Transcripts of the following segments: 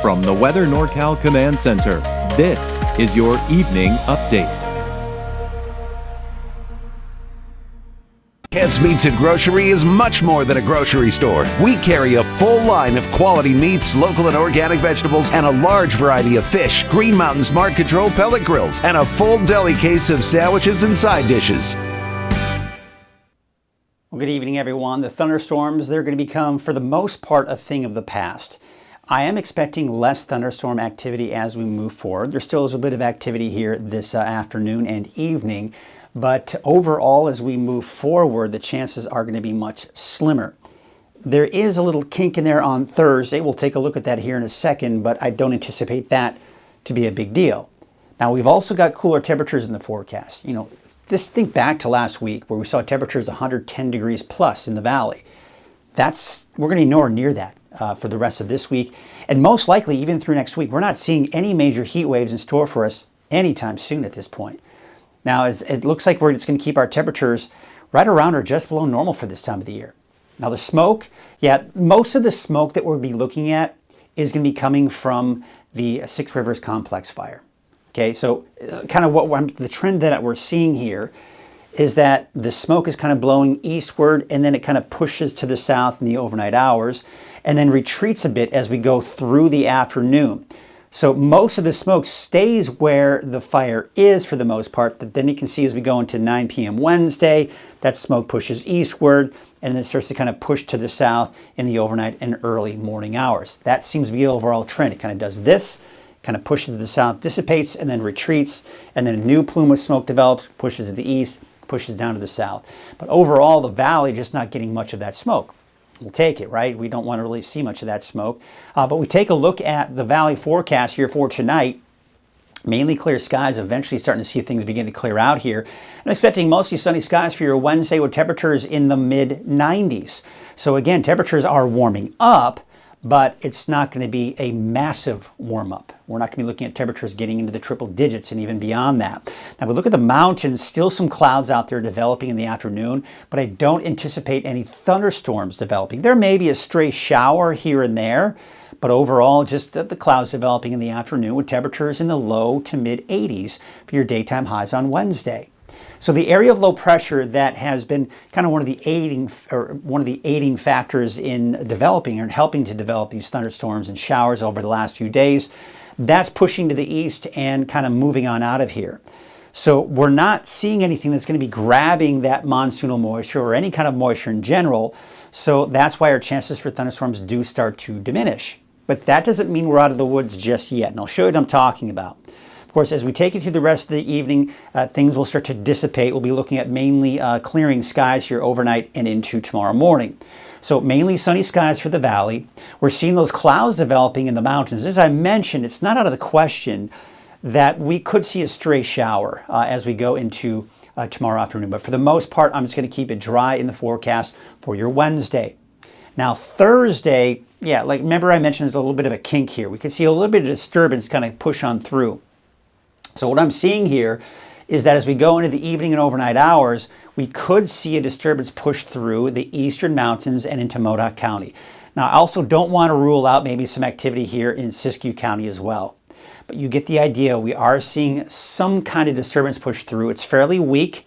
From the Weather NorCal Command Center, this is your Evening Update. Kent's Meats and Grocery is much more than a grocery store. We carry a full line of quality meats, local and organic vegetables, and a large variety of fish, Green Mountain Smart Control pellet grills, and a full deli case of sandwiches and side dishes. Well, good evening, everyone. The thunderstorms, they're going to become, for the most part, a thing of the past. I am expecting less thunderstorm activity as we move forward. There still is a bit of activity here this afternoon and evening, but overall, as we move forward, the chances are going to be much slimmer. There is a little kink in there on Thursday. We'll take a look at that here in a second, but I don't anticipate that to be a big deal. Now, we've also got cooler temperatures in the forecast. Just think back to last week where we saw temperatures 110 degrees plus in the valley. We're going to be nowhere near that for the rest of this week, and most likely even through next week. We're not seeing any major heat waves in store for us anytime soon at this point. Now, it looks like we're just going to keep our temperatures right around or just below normal for this time of the year. Now, the smoke, most of the smoke that we'll be looking at is going to be coming from the Six Rivers Complex fire. Okay, so kind of the trend that we're seeing here is that the smoke is kind of blowing eastward, and then it kind of pushes to the south in the overnight hours, and then retreats a bit as we go through the afternoon. So most of the smoke stays where the fire is for the most part, but then you can see as we go into 9 p.m. Wednesday, that smoke pushes eastward, and then it starts to kind of push to the south in the overnight and early morning hours. That seems to be the overall trend. It kind of does this, kind of pushes to the south, dissipates, and then retreats, and then a new plume of smoke develops, pushes to the east, pushes down to the south. But overall, the valley just not getting much of that smoke. We'll take it, right? We don't want to really see much of that smoke. But we take a look at the valley forecast here for tonight. Mainly clear skies, eventually starting to see things begin to clear out here. I'm expecting mostly sunny skies for your Wednesday with temperatures in the mid-90s. So again, temperatures are warming up, but it's not going to be a massive warm-up. We're not going to be looking at temperatures getting into the triple digits and even beyond that. Now, we look at the mountains, still some clouds out there developing in the afternoon, but I don't anticipate any thunderstorms developing. There may be a stray shower here and there, but overall, just the clouds developing in the afternoon with temperatures in the low to mid-80s for your daytime highs on Wednesday. So the area of low pressure that has been kind of one of the aiding factors in developing and helping to develop these thunderstorms and showers over the last few days, that's pushing to the east and kind of moving on out of here. So we're not seeing anything that's going to be grabbing that monsoonal moisture or any kind of moisture in general. So that's why our chances for thunderstorms do start to diminish. But that doesn't mean we're out of the woods just yet. And I'll show you what I'm talking about. Of course, as we take you through the rest of the evening, things will start to dissipate. We'll be looking at mainly clearing skies here overnight and into tomorrow morning. So mainly sunny skies for the valley. We're seeing those clouds developing in the mountains. As I mentioned, it's not out of the question that we could see a stray shower as we go into tomorrow afternoon. But for the most part, I'm just going to keep it dry in the forecast for your Wednesday. Now, Thursday, remember I mentioned there's a little bit of a kink here. We can see a little bit of disturbance kind of push on through. So what I'm seeing here is that as we go into the evening and overnight hours, we could see a disturbance push through the eastern mountains and into Modoc County. Now, I also don't want to rule out maybe some activity here in Siskiyou County as well. But you get the idea. We are seeing some kind of disturbance push through. It's fairly weak.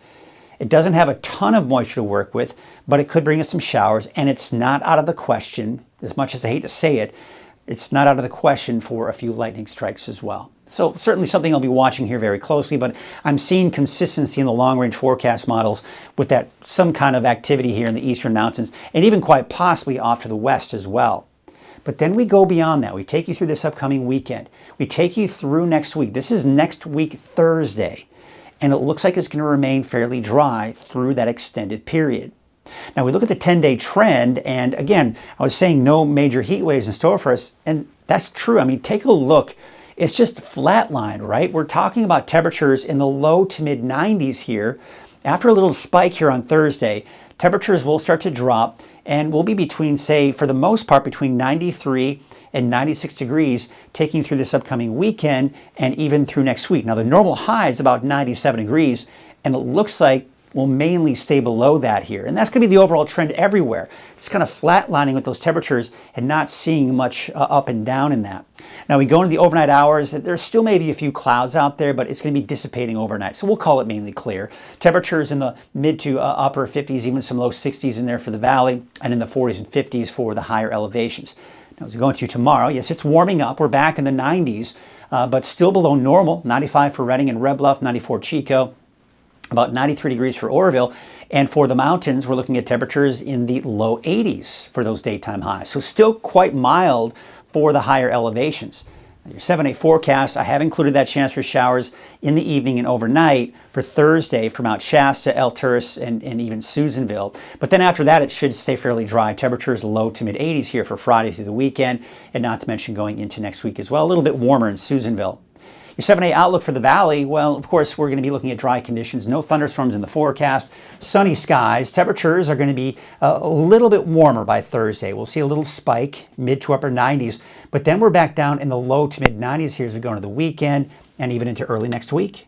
It doesn't have a ton of moisture to work with, but it could bring us some showers, and it's not out of the question, as much as I hate to say it, it's not out of the question for a few lightning strikes as well. So certainly something I'll be watching here very closely, but I'm seeing consistency in the long-range forecast models with that some kind of activity here in the eastern mountains and even quite possibly off to the west as well. But then we go beyond that. We take you through this upcoming weekend. We take you through next week. This is next week, Thursday, and it looks like it's going to remain fairly dry through that extended period. Now, we look at the 10-day trend, and again, I was saying no major heat waves in store for us, and that's true. I mean, take a look. It's just flatlined, right? We're talking about temperatures in the low to mid-90s here. After a little spike here on Thursday, temperatures will start to drop, and we'll be between, say, for the most part, between 93 and 96 degrees, taking through this upcoming weekend and even through next week. Now, the normal high is about 97 degrees, and it looks like will mainly stay below that here. And that's going to be the overall trend everywhere. It's kind of flatlining with those temperatures and not seeing much up and down in that. Now we go into the overnight hours. There's still maybe a few clouds out there, but it's going to be dissipating overnight. So we'll call it mainly clear. Temperatures in the mid to upper 50s, even some low 60s in there for the valley, and in the 40s and 50s for the higher elevations. Now as we go into tomorrow, yes, it's warming up. We're back in the 90s, but still below normal. 95 for Redding and Red Bluff, 94 Chico, about 93 degrees for Oroville. And for the mountains, we're looking at temperatures in the low 80s for those daytime highs. So still quite mild for the higher elevations. Your 7-day forecast, I have included that chance for showers in the evening and overnight for Thursday for Mount Shasta, El Turris, and even Susanville. But then after that, it should stay fairly dry. Temperatures low to mid 80s here for Friday through the weekend, and not to mention going into next week as well. A little bit warmer in Susanville. Your 7-day outlook for the valley, well, of course, we're going to be looking at dry conditions. No thunderstorms in the forecast. Sunny skies. Temperatures are going to be a little bit warmer by Thursday. We'll see a little spike, mid to upper 90s. But then we're back down in the low to mid 90s here as we go into the weekend and even into early next week.